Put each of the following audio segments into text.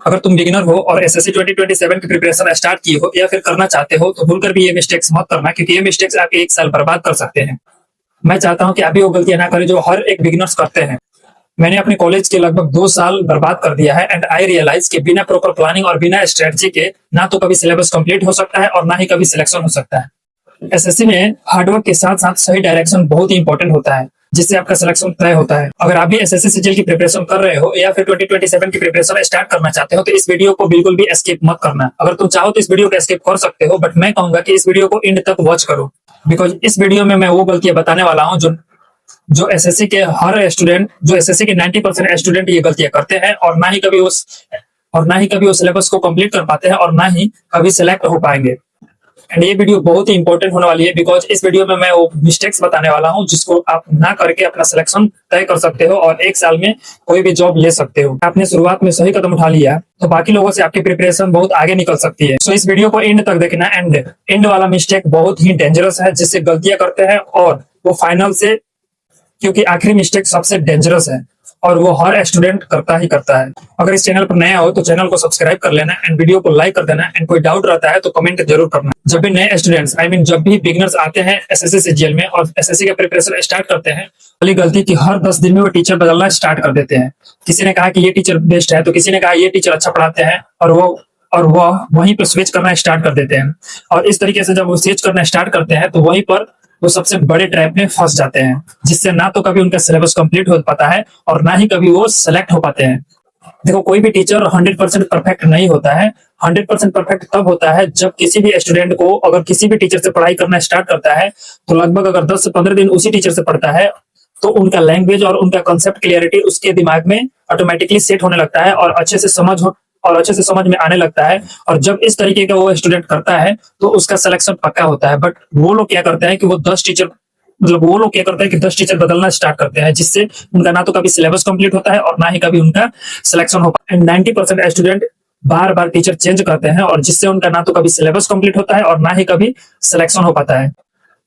अगर तुम बिगिनर हो और एसएससी 2027 की प्रिपरेशन स्टार्ट किए हो या फिर करना चाहते हो तो भूलकर भी ये मिस्टेक्स मत करना, क्योंकि ये मिस्टेक्स आपके एक साल बर्बाद कर सकते हैं। मैं चाहता हूं कि आप भी वो गलतियां ना करें जो हर एक बिगिनर्स करते हैं। मैंने अपने कॉलेज के लगभग 2 साल बर्बाद कर दिया है एंड आई रियलाइज कि बिना प्रॉपर प्लानिंग और बिना स्ट्रेटजी के ना तो कभी सिलेबस कंप्लीट हो सकता है और ना ही कभी सिलेक्शन हो सकता है। एसएससी में हार्डवर्क के साथ साथ सही डायरेक्शन बहुत ही इंपॉर्टेंट होता है, जिससे आपका सिलेक्शन तय होता है। अगर आप भी एसएससी सीजीएल की प्रिपरेशन कर रहे हो या फिर 2027 की प्रिपरेशन स्टार्ट करना चाहते हो तो इस वीडियो को बिल्कुल भी स्किप मत करना। अगर तुम चाहो तो इस वीडियो को स्किप कर सकते हो, बट मैं कहूंगा कि इस वीडियो को एंड तक वॉच करो, बिकॉज इस वीडियो में मैं वो गलतियां बताने वाला हूँ जो एसएससी के हर स्टूडेंट, जो एसएससी के 90% स्टूडेंट ये गलतियां करते हैं और ना ही कभी वो सिलेबस को कंप्लीट कर पाते हैं और ना ही कभी सिलेक्ट हो पाएंगे। एंड ये वीडियो बहुत ही इंपॉर्टेंट होने वाली है, बिकॉज इस वीडियो में मैं वो मिस्टेक्स बताने वाला हूँ जिसको आप ना करके अपना सिलेक्शन तय कर सकते हो और एक साल में कोई भी जॉब ले सकते हो। आपने शुरुआत में सही कदम उठा लिया तो बाकी लोगों से आपकी प्रिपरेशन बहुत आगे निकल सकती है। सो इस वीडियो को एंड तक देखना। एंड वाला मिस्टेक बहुत ही डेंजरस है, जिससे गलतियां करते हैं और वो फाइनल से, क्योंकि आखिरी मिस्टेक सबसे डेंजरस है और वो हर स्टूडेंट करता ही करता है। अगर इस चैनल पर नया हो तो चैनल को सब्सक्राइब कर लेना एंड वीडियो को लाइक कर देना एंड कोई डाउट रहता है तो कमेंट जरूर करना। जब भी नए स्टूडेंट्स जब भी बिगिनर्स आते हैं एसएससी सीजीएल में और एसएससी का प्रिपरेशन स्टार्ट करते हैं, पहली गलती कि हर 10 दिन में वो टीचर बदलना स्टार्ट कर देते हैं। किसी ने कहा कि ये टीचर बेस्ट है तो किसी ने कहा ये टीचर अच्छा पढ़ाते हैं और वो वहीं पर स्विच करना स्टार्ट कर देते हैं। और इस तरीके से जब वो स्विच करना स्टार्ट करते हैं तो वहीं पर वो सबसे बड़े ट्रैप में फंस जाते हैं, जिससे ना तो कभी उनका सिलेबस कंप्लीट हो पाता है और ना ही कभी वो सेलेक्ट हो पाते हैं। देखो, कोई भी टीचर 100% परफेक्ट नहीं होता है। 100% परफेक्ट तब होता है जब किसी भी स्टूडेंट को अगर किसी भी टीचर से पढ़ाई करना स्टार्ट करता है तो लगभग अगर 10 से 15 दिन उसी टीचर से पढ़ता है तो उनका लैंग्वेज और उनका कॉन्सेप्ट क्लियरिटी उसके दिमाग में ऑटोमेटिकली सेट होने लगता है और अच्छे से समझ में आने लगता है। और जब इस तरीके का वो स्टूडेंट करता है तो उसका सिलेक्शन पक्का होता है। बट वो लोग क्या करते हैं कि वो 10 टीचर बदलना स्टार्ट करते हैं, जिससे उनका ना तो कभी सिलेबस कंप्लीट होता है और ना ही कभी उनका सिलेक्शन हो पाता है। 90% स्टूडेंट बार बार टीचर चेंज करते हैं और जिससे उनका ना तो कभी सिलेबस कंप्लीट होता है और ना ही कभी सिलेक्शन हो पाता है।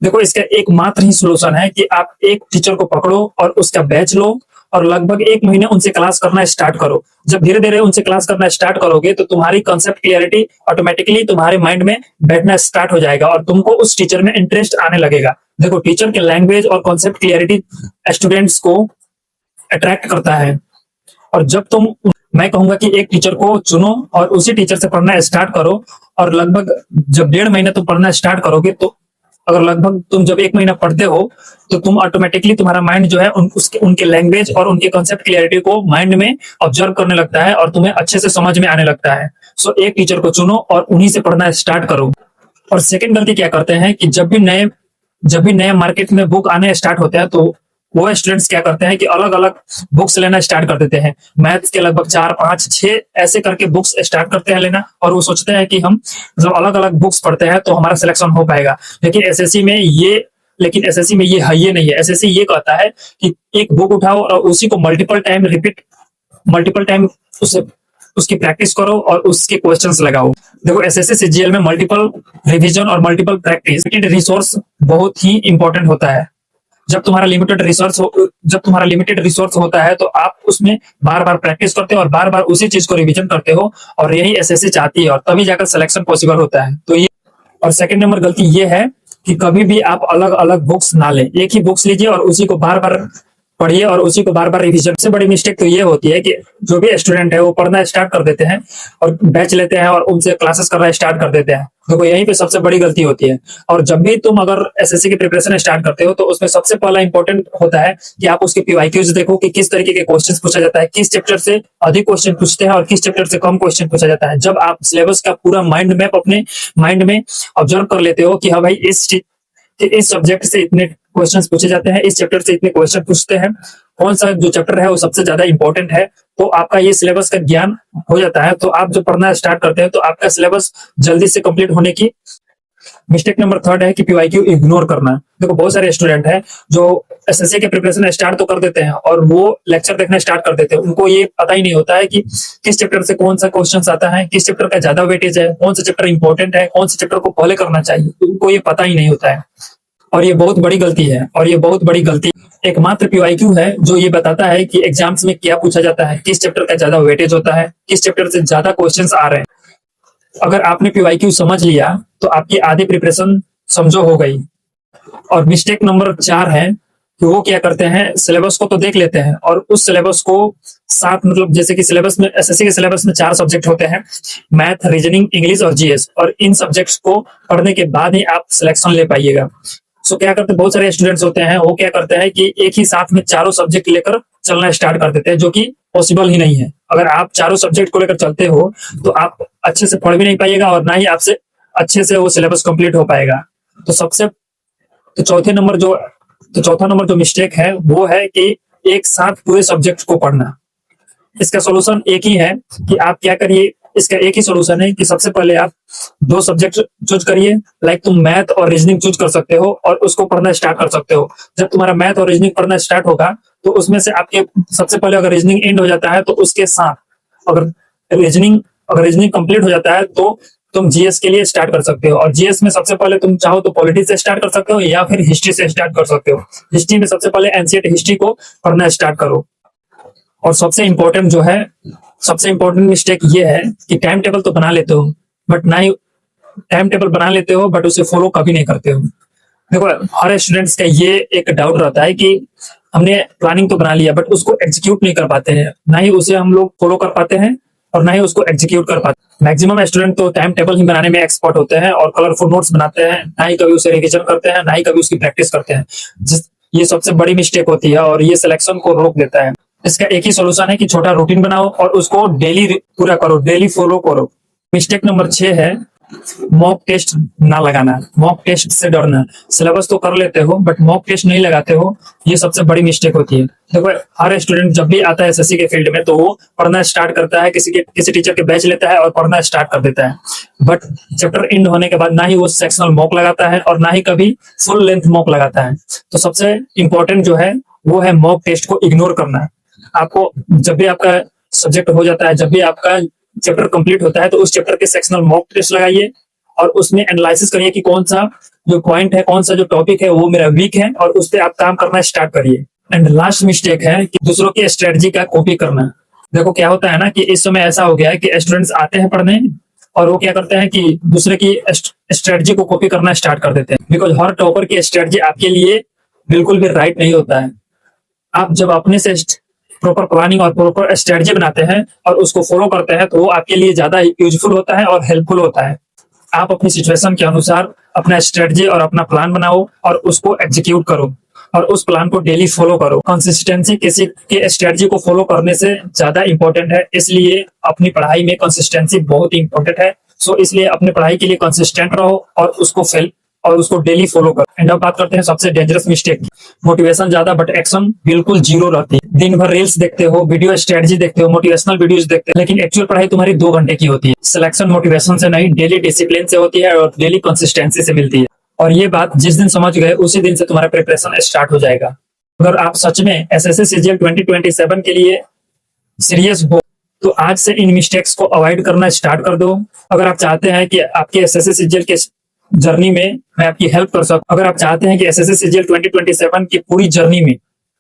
देखो, इसका एकमात्र ही सोल्यूशन है कि आप एक टीचर को पकड़ो और उसका बैच लो और लगभग 1 महीने उनसे क्लास करना स्टार्ट करो। जब धीरे धीरे उनसे क्लास करना स्टार्ट करोगे तो तुम्हारी कॉन्सेप्ट क्लियरिटी ऑटोमेटिकली तुम्हारे माइंड में बैठना स्टार्ट हो जाएगा और तुमको उस टीचर में इंटरेस्ट आने लगेगा। देखो, टीचर के लैंग्वेज और कॉन्सेप्ट क्लियरिटी स्टूडेंट्स को अट्रैक्ट करता है। और मैं कहूंगा कि एक टीचर को चुनो और उसी टीचर से पढ़ना स्टार्ट करो और लगभग जब 1.5 महीने तुम पढ़ना स्टार्ट करोगे तो अगर लगभग तुम जब 1 महीना पढ़ते हो तो तुम ऑटोमेटिकली तुम्हारा माइंड जो है उनके लैंग्वेज और उनके कॉन्सेप्ट क्लियरिटी को माइंड में ऑब्जर्व करने लगता है और तुम्हें अच्छे से समझ में आने लगता है। सो एक टीचर को चुनो और उन्हीं से पढ़ना स्टार्ट करो। और सेकंड गलती क्या करते हैं कि जब भी नए मार्केट में बुक आने स्टार्ट होते हैं तो वो स्टूडेंट्स क्या करते हैं कि अलग अलग बुक्स लेना स्टार्ट कर देते हैं। मैथ्स के लगभग 4, 5, 6 ऐसे करके बुक्स स्टार्ट करते हैं लेना और वो सोचते हैं कि हम जब अलग अलग बुक्स पढ़ते हैं तो हमारा सिलेक्शन हो पाएगा। लेकिन एसएससी में ये है ये नहीं है। एसएससी ये कहता है कि एक बुक उठाओ और उसी को मल्टीपल टाइम उसकी प्रैक्टिस करो और उसके क्वेश्चंस लगाओ। देखो, एसएससी सीजीएल में मल्टीपल रिवीजन और मल्टीपल प्रैक्टिस रिसोर्स बहुत ही इंपॉर्टेंट होता है। जब तुम्हारा लिमिटेड रिसोर्स होता है तो आप उसमें बार बार प्रैक्टिस करते हो और बार बार उसी चीज को रिवीजन करते हो और यही एसएससी चाहती है और तभी जाकर सिलेक्शन पॉसिबल होता है। तो ये और सेकंड नंबर गलती ये है कि कभी भी आप अलग अलग बुक्स ना लें। एक ही बुक्स लीजिए और उसी को बार बार पढ़िए और उसी को बार बार रिवीजन। सबसे बड़ी मिस्टेक तो ये होती है कि जो भी स्टूडेंट है वो पढ़ना स्टार्ट कर देते हैं और बैच लेते हैं और उनसे क्लासेस करना स्टार्ट कर देते हैं। देखो, यहीं पे सबसे बड़ी गलती होती है। और जब भी तुम अगर एसएससी की प्रिपरेशन स्टार्ट करते हो तो उसमें सबसे पहला इंपॉर्टेंट होता है कि आप उसके पीवाईक्यूज देखो कि किस तरीके के क्वेश्चंस पूछा जाता है, किस चैप्टर से अधिक क्वेश्चन पूछते हैं और किस चैप्टर से कम क्वेश्चन पूछा जाता है। जब आप सिलेबस का पूरा माइंड मैप अपने माइंड में ऑब्जर्व कर लेते हो कि हाँ भाई, इस सब्जेक्ट से इतने क्वेश्चंस पूछे जाते हैं, इस चैप्टर से इतने क्वेश्चन पूछते हैं, कौन सा जो चैप्टर है वो सबसे ज्यादा इंपॉर्टेंट है, तो आपका ये सिलेबस का ज्ञान हो जाता है। तो आप जब पढ़ना स्टार्ट करते हैं तो आपका सिलेबस जल्दी से कंप्लीट होने की। मिस्टेक नंबर 3 है कि पीवाईक्यू इग्नोर करना। देखो, बहुत सारे स्टूडेंट हैं जो एसएससी के प्रिपरेशन स्टार्ट तो कर देते हैं और वो लेक्चर देखना स्टार्ट कर देते हैं। उनको ये पता ही नहीं होता है कि किस चैप्टर से कौन सा क्वेश्चन आता है, किस चैप्टर का ज्यादा वेटेज है, कौन सा चैप्टर इंपॉर्टेंट है, कौन सा चैप्टर को पहले करना चाहिए, उनको ये पता ही नहीं होता है। और ये बहुत बड़ी गलती है, और ये बहुत बड़ी गलती। एकमात्र पीवाईक्यू है जो ये बताता है कि एग्जाम्स में क्या पूछा जाता है, किस चैप्टर का ज्यादा वेटेज होता है, किस चैप्टर से ज्यादा क्वेश्चंस आ रहे हैं। अगर आपने पीवाईक्यू समझ लिया तो आपकी आधी प्रिपरेशन समझो हो गई। और मिस्टेक नंबर 4 है कि वो क्या करते हैं, सिलेबस को तो देख लेते हैं और उस सिलेबस को साथ, मतलब जैसे कि सिलेबस में, एसएससी के सिलेबस में 4 सब्जेक्ट होते हैं, मैथ, रीजनिंग, इंग्लिश और जीएस, और इन सब्जेक्ट्स को पढ़ने के बाद ही आप सिलेक्शन ले पाइएगा। सो क्या करते हैं, बहुत सारे स्टूडेंट्स होते हैं, वो क्या करते हैं कि एक ही साथ में चारों सब्जेक्ट लेकर चलना स्टार्ट कर देते हैं, जो कि पॉसिबल ही नहीं है। अगर आप चारों सब्जेक्ट को लेकर चलते हो तो आप अच्छे से पढ़ भी नहीं पाइएगा और ना ही आपसे अच्छे से वो सिलेबस कंप्लीट हो पाएगा। तो सबसे तो चौथा नंबर जो मिस्टेक है वो है कि एक साथ पूरे सब्जेक्ट को पढ़ना। इसका सॉल्यूशन एक ही है कि आप क्या करिए, इसका एक ही सॉल्यूशन है कि सबसे पहले आप 2 सब्जेक्ट चूज करिए। लाइक तुम मैथ और रीजनिंग चूज कर सकते हो और उसको पढ़ना स्टार्ट कर सकते हो। जब तुम्हारा मैथ और रीजनिंग पढ़ना स्टार्ट होगा तो उसमें से आपके सबसे पहले अगर रीजनिंग एंड हो जाता है तो उसके साथ अगर रीजनिंग कंप्लीट हो जाता है तो तुम जीएस के लिए स्टार्ट कर सकते हो। और जीएस में सबसे पहले तुम चाहो तो पॉलिटी से स्टार्ट कर सकते हो या फिर हिस्ट्री से स्टार्ट कर सकते हो। हिस्ट्री में सबसे पहले एंशिएंट हिस्ट्री को पढ़ना स्टार्ट करो। और सबसे इंपॉर्टेंट मिस्टेक ये है कि टाइम टेबल तो बना लेते हो, बट ना ही टाइम टेबल बना लेते हो बट उसे फॉलो कभी नहीं करते हो। देखो, हर स्टूडेंट्स का ये एक डाउट रहता है कि हमने प्लानिंग तो बना लिया बट उसको एग्जीक्यूट नहीं कर पाते हैं, ना ही उसे हम लोग फॉलो कर पाते हैं और ना ही उसको एग्जीक्यूट कर पाते। मैक्सिमम स्टूडेंट तो टाइम टेबल ही बनाने में एक्सपर्ट होते हैं और कलरफुल नोट्स बनाते हैं, ना ही कभी उसे रिवीजन करते हैं, ना ही कभी उसकी प्रैक्टिस करते हैं। ये सबसे बड़ी मिस्टेक होती है और ये सिलेक्शन को रोक देता है। इसका एक ही सोल्यूशन है कि छोटा रूटीन बनाओ और उसको डेली पूरा करो, डेली फॉलो करो। मिस्टेक नंबर 6 है मॉक टेस्ट ना लगाना, मॉक टेस्ट से डरना। सिलेबस तो कर लेते हो बट मॉक टेस्ट नहीं लगाते हो, ये सबसे बड़ी मिस्टेक होती है। देखो, हर स्टूडेंट जब भी आता है एसएससी के फील्ड में तो वो पढ़ना स्टार्ट करता है, किसी टीचर के बैच लेता है और पढ़ना स्टार्ट कर देता है। बट चैप्टर एंड होने के बाद ना ही वो सेक्शनल मॉक लगाता है और ना ही कभी फुल लेंथ मॉक लगाता है। तो सबसे इंपॉर्टेंट जो है वो है मॉक टेस्ट को इग्नोर करना। आपको जब भी आपका सब्जेक्ट हो जाता है, जब भी आपका चैप्टर कंप्लीट होता है तो उस चैप्टर के सेक्शनल मॉक टेस्ट लगाइए और उसमें एनालिसिस करिए कि कौन सा जो पॉइंट है, कौन सा जो टॉपिक है वो मेरा वीक है और उस पर आप काम करना स्टार्ट करिए। एंड लास्ट मिस्टेक है कि दूसरों की स्ट्रेटजी का कॉपी करना। देखो क्या होता है ना कि इस समय ऐसा हो गया है कि स्टूडेंट्स आते हैं पढ़ने और वो क्या करते हैं कि दूसरे की स्ट्रेटजी को कॉपी करना स्टार्ट कर देते हैं। बिकॉज हर टॉपर की स्ट्रेटजी आपके लिए बिल्कुल भी राइट नहीं होता है। आप जब अपने से प्रॉपर प्लानिंग और प्रॉपर स्ट्रेटजी बनाते हैं और उसको फॉलो करते हैं तो वो आपके लिए ज्यादा यूजफुल होता है और हेल्पफुल होता है। आप अपनी सिचुएशन के अनुसार अपना स्ट्रेटजी और अपना प्लान बनाओ और उसको एग्जीक्यूट करो और उस प्लान को डेली फॉलो करो। कंसिस्टेंसी किसी के स्ट्रेटजी को फॉलो करने से ज्यादा इंपॉर्टेंट है, इसलिए अपनी पढ़ाई में कंसिस्टेंसी बहुत ही इंपॉर्टेंट है। सो इसलिए अपनी पढ़ाई के लिए कंसिस्टेंट रहो और उसको डेली फॉलो करो। एंड अब बात करते हैं सबसे डेंजरस मिस्टेक, मोटिवेशन ज्यादा बट एक्शन बिल्कुल जीरो रहती है। दिन भर रील्स देखते हो, वीडियो स्ट्रेटजी देखते हो, मोटिवेशनल वीडियोस देखते हो, लेकिन एक्चुअल पढ़ाई तुम्हारी 2 घंटे की होती है। सिलेक्शन मोटिवेशन से नहीं, डेली डिसिप्लिन से होती है और डेली कंसिस्टेंसी से मिलती है। और ये बात जिस दिन समझ गए उसी दिन से तुम्हारा प्रिपरेशन स्टार्ट हो जाएगा। अगर आप सच में एसएससी सीजीएल 2027 के लिए सीरियस हो तो आज से इन मिस्टेक्स को अवॉइड करना स्टार्ट कर दो। अगर आप चाहते हैं कि आपके एसएससी सीजीएल के जर्नी में मैं आपकी हेल्प कर सकूं, अगर आप चाहते हैं कि एसएससी सीजीएल 2027 की पूरी जर्नी में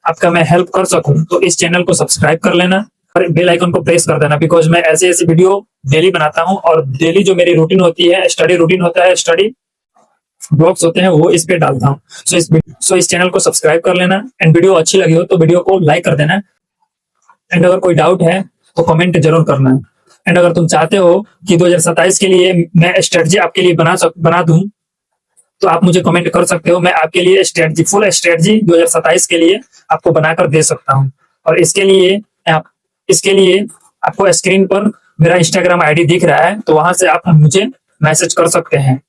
आपका मैं हेल्प कर सकूं तो इस चैनल को सब्सक्राइब कर लेना और बेल आइकन को प्रेस कर देना। बिकॉज मैं ऐसे वीडियो डेली बनाता हूं और डेली जो मेरी रूटीन होती है, स्टडी रूटीन होता है, स्टडी ब्लॉग्स होते हैं, वो इस पे डालता हूँ। सो इस चैनल को सब्सक्राइब कर लेना एंड वीडियो अच्छी लगी हो तो वीडियो को लाइक कर देना। एंड अगर कोई डाउट है तो कमेंट जरूर करना। एंड अगर तुम चाहते हो कि 2027 के लिए मैं स्ट्रेटजी आपके लिए बना दूं तो आप मुझे कमेंट कर सकते हो। मैं आपके लिए फुल स्ट्रेटजी 2027 के लिए आपको बनाकर दे सकता हूं। और इसके लिए आपको स्क्रीन पर मेरा इंस्टाग्राम आईडी दिख रहा है, तो वहां से आप मुझे मैसेज कर सकते हैं।